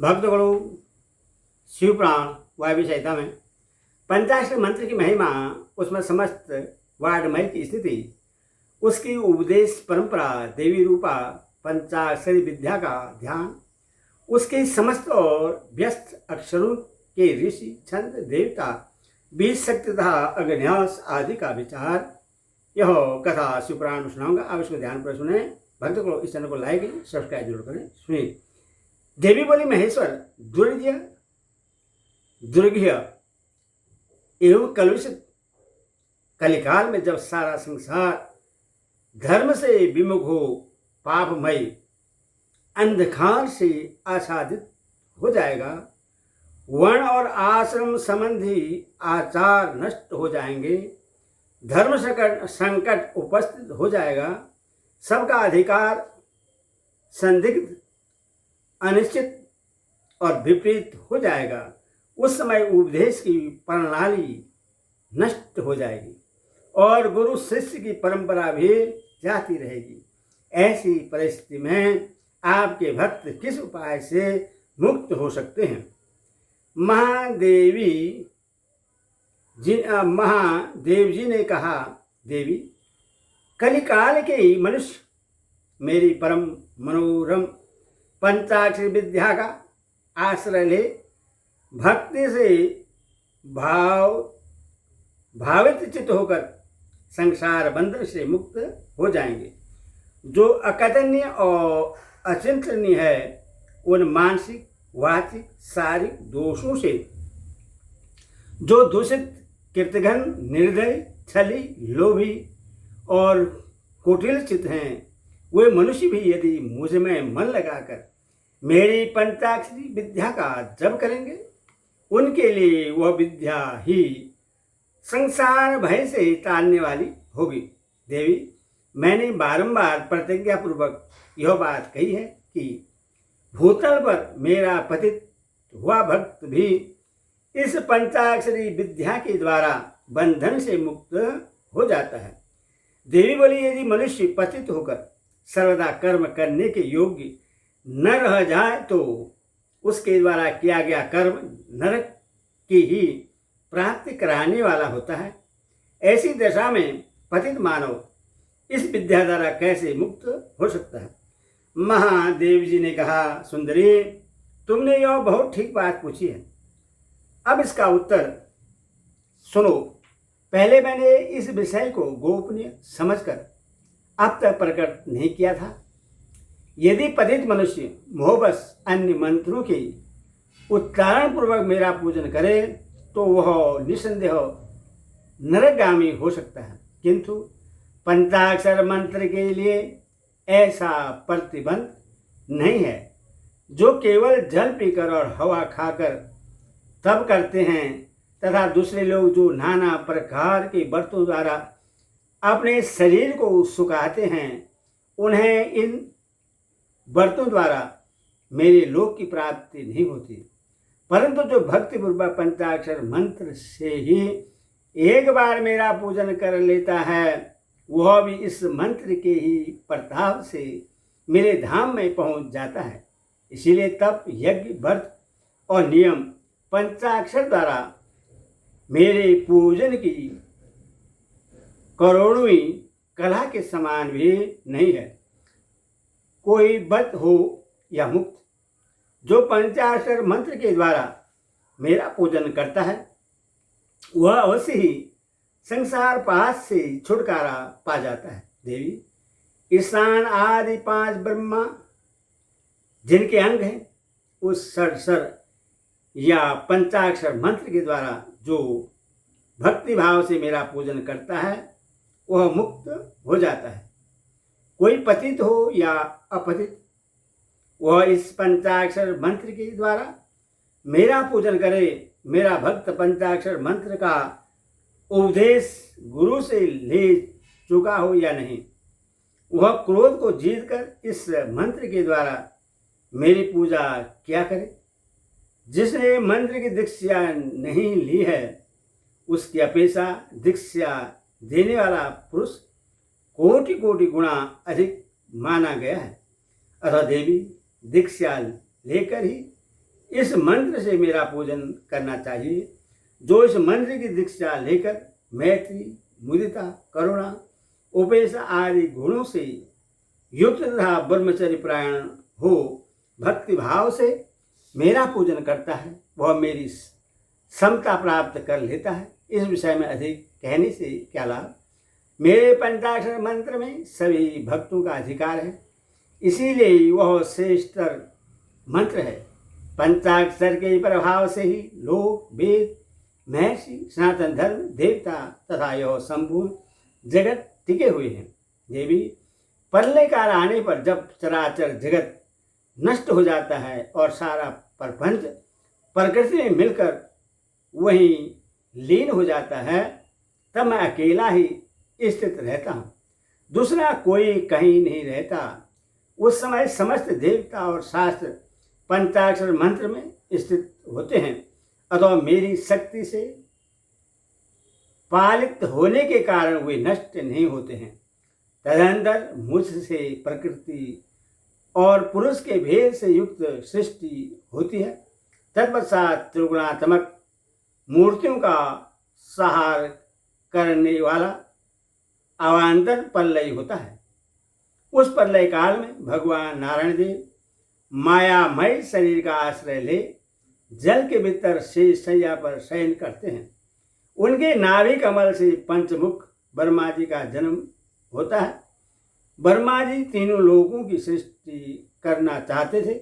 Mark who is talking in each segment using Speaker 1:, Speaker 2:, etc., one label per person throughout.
Speaker 1: भक्तगणों, शिवपुराण वायव्य संहिता में पंचाक्षर मंत्र की महिमा, उसमें समस्त वाङ्मय की स्थिति, उसकी उपदेश परंपरा, देवी रूपा पंचाक्षरी विद्या का ध्यान, उसके समस्त और व्यस्त अक्षरों के ऋषि, छंद, देवता, बीज शक्ति तथा अग्न्यास आदि का विचार, यह कथा शिवपुराण में सुनाऊंगा। आप इसको ध्यान पर सुने। भक्त को इस चैनल को लाइक सब्सक्राइब जरूर करें। सुनिए। देवी बोली, महेश्वर, दुर्ज्य दुर्घ्य एवं कलुषित कलिकाल में जब सारा संसार धर्म से विमुख हो, पापमय अंधकार से आच्छादित हो जाएगा, वर्ण और आश्रम संबंधी आचार नष्ट हो जाएंगे, धर्म संकट उपस्थित हो जाएगा, सबका अधिकार संदिग्ध, अनिश्चित और विपरीत हो जाएगा, उस समय उपदेश की प्रणाली नष्ट हो जाएगी और गुरु शिष्य की परंपरा भी जाती रहेगी। ऐसी परिस्थिति में आपके भक्त किस उपाय से मुक्त हो सकते हैं? महादेव जी ने कहा, देवी, कलिकाल के मनुष्य मेरी परम मनोरम पंचाक्षरी विद्या का आश्रय ले भक्ति से भावित चित्त होकर संसार बंधन से मुक्त हो जाएंगे। जो अकथनीय और अचिंतनीय है, उन मानसिक, वाचिक, शारीरिक दोषों से जो दूषित, कृतघ्न, निर्दयी, छली, लोभी और कुटिल चित्त हैं, वे मनुष्य भी यदि मुझ में मन लगाकर मेरी पंचाक्षरी विद्या का जप करेंगे, उनके लिए वह विद्या ही संसार भय से टालने वाली होगी। देवी, मैंने बारंबार प्रतिज्ञापूर्वक यह बात कही है कि भूतल पर मेरा पतित हुआ भक्त भी इस पंचाक्षरी विद्या के द्वारा बंधन से मुक्त हो जाता है। देवी बोली, यदि मनुष्य पतित होकर सर्वदा कर्म करने के योग्य न रह जाए तो उसके द्वारा किया गया कर्म नरक की ही प्राप्ति कराने वाला होता है। ऐसी दशा में पतित मानव इस विद्या द्वारा कैसे मुक्त हो सकता है? महादेव जी ने कहा, सुंदरी, तुमने यह बहुत ठीक बात पूछी है। अब इसका उत्तर सुनो। पहले मैंने इस विषय को गोपनीय समझकर अब तक प्रकट नहीं किया था। यदि पतित मनुष्य मोहबस अन्य मंत्रों के उच्चारण पूर्वक मेरा पूजन करे तो वह निसंदेह नरकगामी हो सकता है, किंतु पंचाक्षर मंत्र के लिए ऐसा प्रतिबंध नहीं है। जो केवल जल पीकर और हवा खाकर तप करते हैं तथा दूसरे लोग जो नाना प्रकार के व्रतों द्वारा अपने शरीर को सुखाते हैं, उन्हें इन व्रतों द्वारा मेरे लोक की प्राप्ति नहीं होती, परंतु जो भक्तिपूर्वक पंचाक्षर मंत्र से ही एक बार मेरा पूजन कर लेता है, वह भी इस मंत्र के ही प्रताप से मेरे धाम में पहुंच जाता है। इसीलिए तप, यज्ञ, व्रत और नियम पंचाक्षर द्वारा मेरे पूजन की करोड़वीं कला के समान भी नहीं है। कोई बद्ध हो या मुक्त, जो पंचाक्षर मंत्र के द्वारा मेरा पूजन करता है, वह अवश्य ही संसार पास से छुटकारा पा जाता है। देवी, ईशान आदि 5 ब्रह्मा जिनके अंग हैं, उस सर या पंचाक्षर मंत्र के द्वारा जो भक्ति भाव से मेरा पूजन करता है, वह मुक्त हो जाता है। कोई पतित हो या अपतित, वह इस पंचाक्षर मंत्र के द्वारा मेरा पूजन करे। मेरा भक्त पंचाक्षर मंत्र का उपदेश गुरु से ले चुका हो या नहीं, वह क्रोध को जीतकर इस मंत्र के द्वारा मेरी पूजा क्या करे। जिसने मंत्र की दीक्षा नहीं ली है, उसकी अपेक्षा दीक्षा देने वाला पुरुष कोटि कोटि गुणा अधिक माना गया है। अतः देवी, दीक्षा लेकर ही इस मंत्र से मेरा पूजन करना चाहिए। जो इस मंत्र की दीक्षा लेकर मैत्री, मुदिता, करुणा, उपेक्षा आदि गुणों से युक्त तथा ब्रह्मचर्य परायण हो भक्ति भाव से मेरा पूजन करता है, वह मेरी समता प्राप्त कर लेता है। इस विषय में अधिक कहने से क्या लाभ। मेरे पंचाक्षर मंत्र में सभी भक्तों का अधिकार है, इसीलिए वह श्रेष्ठतर मंत्र है। पंचाक्षर के प्रभाव से ही लोक, वेद, महर्षि, सनातन धर्म, देवता तथा यह संपूर्ण जगत टिके हुए हैं। देवी, प्रलय काल आने पर जब चराचर जगत नष्ट हो जाता है और सारा प्रपंच प्रकृति में मिलकर वहीं लीन हो जाता है, तब मैं अकेला ही स्थित रहता हूँ, दूसरा कोई कहीं नहीं रहता। उस समय समस्त देवता और शास्त्र पंचाक्षर मंत्र में स्थित होते हैं, अथवा मेरी शक्ति से पालित होने के कारण वे नष्ट नहीं होते हैं। तदनंतर मुझसे प्रकृति और पुरुष के भेद से युक्त सृष्टि होती है। तत्पश्चात त्रिगुणात्मक मूर्तियों का सहार करने वाला अवान्तर प्रलय होता है। उस प्रलय काल में भगवान नारायण देव मायामय शरीर का आश्रय ले जल के भीतर शेष शैया पर शयन करते हैं। उनके नाभि कमल से पंचमुख ब्रह्मा जी का जन्म होता है। ब्रह्मा जी तीनों लोगों की सृष्टि करना चाहते थे,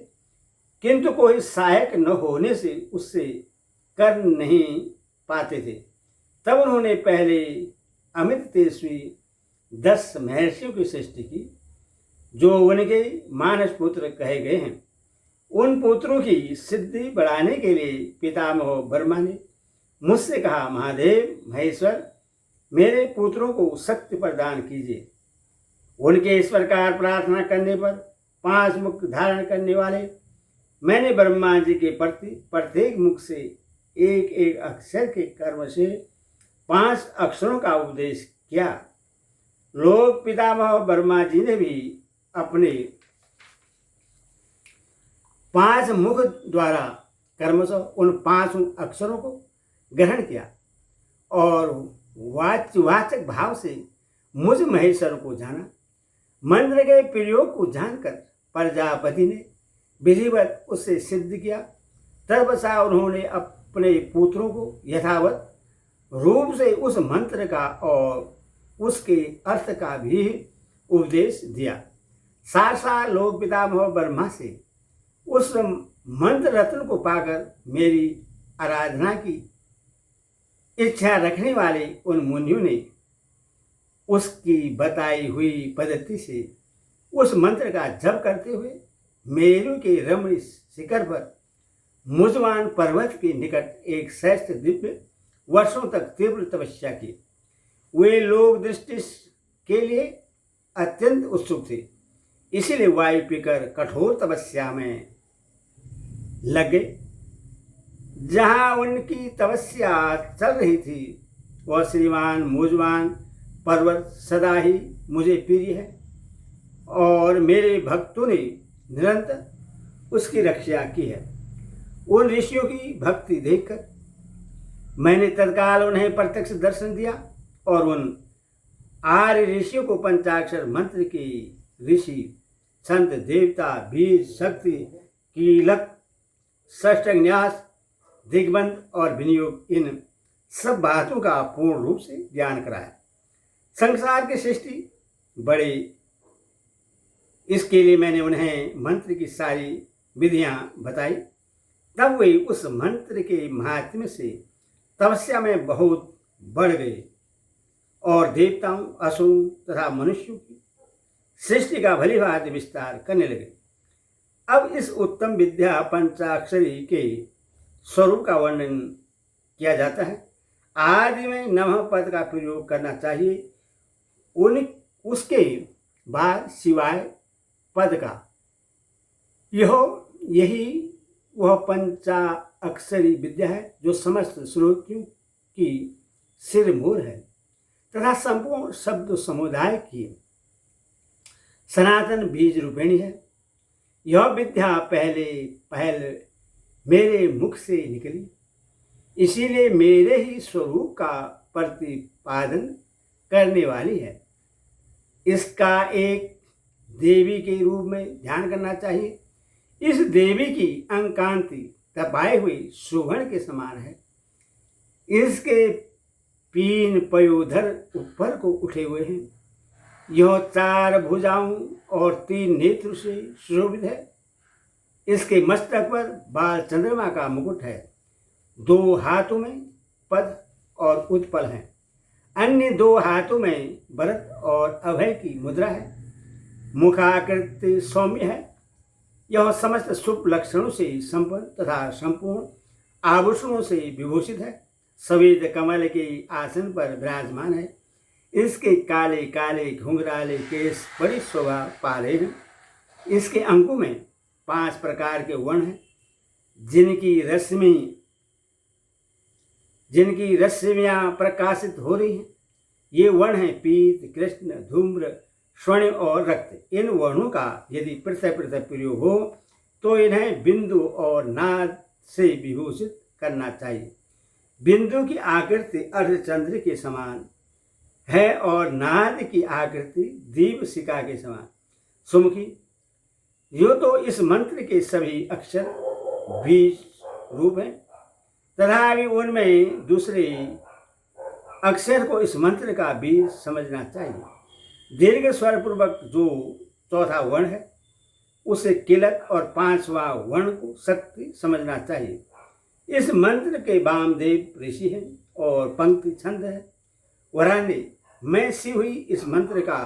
Speaker 1: किंतु कोई सहायक न होने से उससे कर नहीं पाते थे। तब उन्होंने पहले अमित तेजस्वी 10 महर्षियों की सृष्टि की, जो उनके मानस पुत्र कहे गए हैं। उन पुत्रों की सिद्धि बढ़ाने के लिए पितामह ब्रह्मा ने मुझसे कहा, महादेव महेश्वर, मेरे पुत्रों को शक्ति प्रदान कीजिए। उनके इस प्रकार प्रार्थना करने पर 5 मुख धारण करने वाले मैंने ब्रह्मा जी के प्रति प्रत्येक मुख से एक एक अक्षर के कर्म से 5 अक्षरों का उपदेश किया। लोक पितामह ब्रह्मा जी ने भी अपने 5 मुख द्वारा कर्मशः उन 5 अक्षरों को ग्रहण किया और वाचक भाव से मुझ महेश्वर को जाना। मंत्र के प्रयोग को जानकर प्रजापति ने विधिवत उससे सिद्ध किया। तत्पश्चात उन्होंने अपने पुत्रों को यथावत रूप से उस मंत्र का और उसके अर्थ का भी उपदेश दिया। साक्षात लोक पितामह ब्रह्मा से उस मंत्र रत्न को पाकर मेरी आराधना की इच्छा रखने वाले उन मुनियों ने उसकी बताई हुई पद्धति से उस मंत्र का जप करते हुए मेरू के रमणीय शिखर पर मुजवान पर्वत के निकट एक श्रेष्ठ दिव्य वर्षों तक तीव्र तपस्या की। वे लोक दृष्टि के लिए अत्यंत उत्सुक थे, इसीलिए वायु पीकर कठोर तपस्या में लग गए। जहाँ उनकी तपस्या चल रही थी, वह श्रीमान मुजवान पर्वत सदा ही मुझे प्रिय है और मेरे भक्तों ने निरंतर उसकी रक्षा की है। उन ऋषियों की भक्ति देखकर मैंने तत्काल उन्हें प्रत्यक्ष दर्शन दिया और उन आर्य ऋषियों को पंचाक्षर मंत्र की ऋषि, संत, देवता, बीज, शक्ति, कीलक, षष्ठन्यास, दिग्बंध और विनियोग, इन सब बातों का पूर्ण रूप से ज्ञान कराया। संसार की सृष्टि बड़े, इसके लिए मैंने उन्हें मंत्र की सारी विधियां बताई। तब वे उस मंत्र के महात्म्य से तपस्या में बहुत बढ़ गए और देवताओं, असुरों तथा मनुष्यों की सृष्टि का भली भांति विस्तार करने लगे। अब इस उत्तम विद्या पंचाक्षरी के स्वरूप का वर्णन किया जाता है। आदि में नमः पद का प्रयोग करना चाहिए, उसके बाद शिवाय पद का। यही वह पंचाक्षरी विद्या है जो समस्त श्रोतियों की सिरमौर है तथा संपूर्ण शब्द समुदाय की सनातन बीज रूपिणी है। यह विद्या पहल मेरे मुख से निकली, इसीलिए मेरे ही स्वरूप का प्रतिपादन करने वाली है। इसका एक देवी के रूप में ध्यान करना चाहिए। इस देवी की अंकांति तपाए हुए सुवर्ण के समान है। इसके पीन पयोधर ऊपर को उठे हुए हैं। यह 4 भुजाओं और 3 नेत्र से सुशोभित है। इसके मस्तक पर बाल चंद्रमा का मुकुट है। 2 हाथों में पद और उत्पल हैं। अन्य 2 हाथों में भरत और अभय की मुद्रा है। मुखाकृति सौम्य है। यह समस्त शुभ लक्षणों से संपन्न तथा संपूर्ण आभूषणों से विभूषित है। सफेद कमल के आसन पर विराजमान है। इसके काले काले घुंघराले केश बड़ी शोभा पा रहे हैं। इसके अंगों में 5 प्रकार के वर्ण हैं, जिनकी रश्मियाँ प्रकाशित हो रही हैं। ये वर्ण हैं पीत, कृष्ण, धूम्र, स्वर्ण और रक्त। इन वर्णों का यदि पृथक पृथक प्रयोग हो तो इन्हें बिंदु और नाद से विभूषित करना चाहिए। बिंदु की आकृति अर्धचंद्र के समान है और नाद की आकृति दीपशिखा के समान सुमुखी। यो तो इस मंत्र के सभी अक्षर बीज रूप हैं, तथापि उनमें दूसरे अक्षर को इस मंत्र का बीज समझना चाहिए। दीर्घ स्वर पूर्वक जो चौथा वर्ण है उसे किलक और 5वां वर्ण को शक्ति समझना चाहिए। इस मंत्र के वामदेव ऋषि हैं और पंक्ति छंद है। वराने मैं शिव ही इस मंत्र का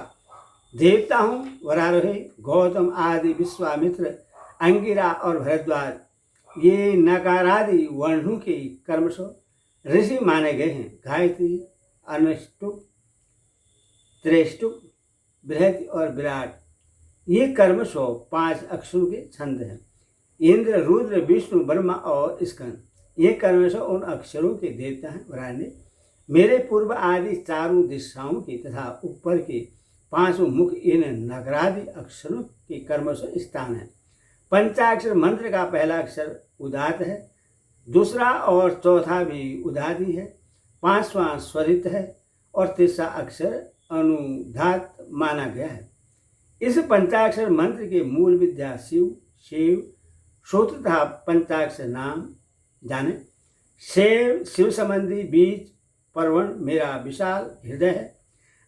Speaker 1: देवता हूँ। वरारोहे गौतम आदि विश्वामित्र अंगिरा और भरद्वाज ये नकारादि वर्णों के कर्मश ऋषि माने गए हैं। गायत्री, अनुष्टुप, त्रेष्टुप, बृहति और विराट ये कर्मश 5 अक्षरों के छंद हैं। इंद्र, रुद्र, विष्णु, ब्रह्मा और स्कंद ये कर्मश उन अक्षरों के देवता हैं। वराने मेरे पूर्व आदि 4 दिशाओं के तथा ऊपर के 5 मुख इन नगरादि अक्षरों के कर्मश स्थान है। पंचाक्षर मंत्र का पहला अक्षर उदात है, दूसरा और चौथा भी उदात ही है, 5वां स्वरित है और तीसरा अक्षर अनुदात माना गया है। इस पंचाक्षर मंत्र के मूल विद्या शिव, सूत्र तथा पंचाक्षर नाम जाने। शिव संबंधी बीज परवण मेरा विशाल हृदय है।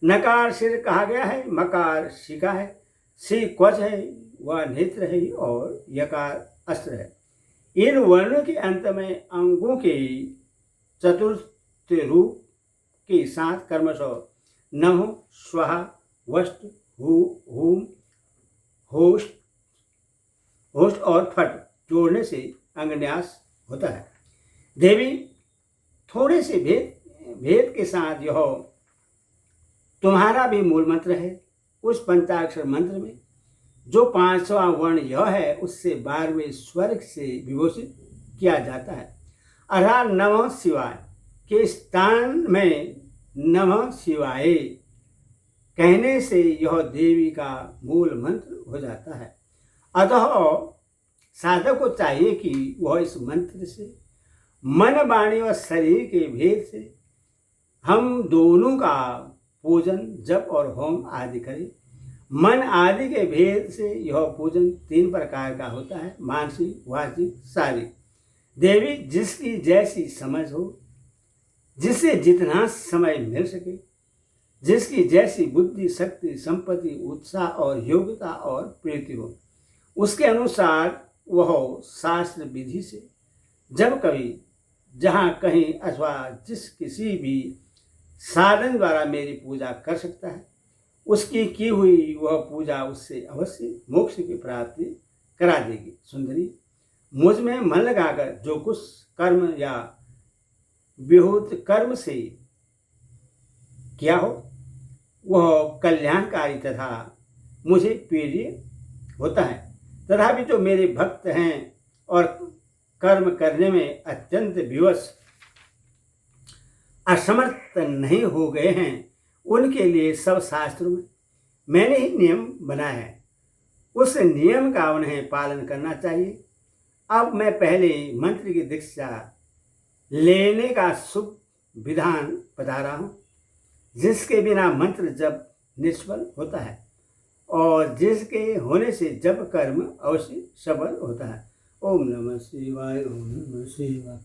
Speaker 1: नकार सिर कहा गया है, मकार शिखा है, सी क्वच है, वह नेत्र है और यकार अस्त्र है। इन वर्णों के अंत में अंगों के चतुर्थ रूप के साथ कर्मश नमः, स्वाहा, वष्ट, हूम, होस्ट और फट जोड़ने से अंगन्यास होता है। देवी थोड़े से भेद के साथ यह तुम्हारा भी मूल मंत्र है। उस पंचाक्षर मंत्र में जो 5वां वर्ण यह है उससे 12वें स्वर्ग से विभूषित किया जाता है। अर्थात नमः शिवाय के स्थान में नमः शिवाय कहने से यह देवी का मूल मंत्र हो जाता है। अतः साधक को चाहिए कि वह इस मंत्र से मन, वाणी और शरीर के भेद से हम दोनों का पूजन, जप और होम आदि करें। मन आदि के भेद से यह पूजन 3 प्रकार का होता है, मानसिक, वाचिक, शारीरिक। देवी जिसकी जैसी समझ हो, जिसे जितना समय मिल सके, जिसकी जैसी बुद्धि, शक्ति, संपत्ति, उत्साह और योग्यता और प्रीति हो, उसके अनुसार वह शास्त्र विधि से जब कभी, जहाँ कहीं अथवा जिस किसी भी साधन द्वारा मेरी पूजा कर सकता है, उसकी की हुई वह पूजा उससे अवश्य मोक्ष की प्राप्ति करा देगी। सुंदरी, मुझ में मन लगाकर जो कुछ कर्म या विहुत कर्म से किया हो वह कल्याणकारी तथा मुझे प्रिय होता है। तथापि जो मेरे भक्त हैं और कर्म करने में अत्यंत विवश असमर्थ नहीं हो गए हैं, उनके लिए सब शास्त्रों में मैंने ही नियम बनाया है। उस नियम का उन्हें पालन करना चाहिए। अब मैं पहले मंत्र की दीक्षा लेने का शुभ विधान बता रहा हूँ, जिसके बिना मंत्र जप निष्फल होता है और जिसके होने से जप कर्म अवश्य सफल होता है। ओम नमः शिवाय, ओम नमः शिवाय।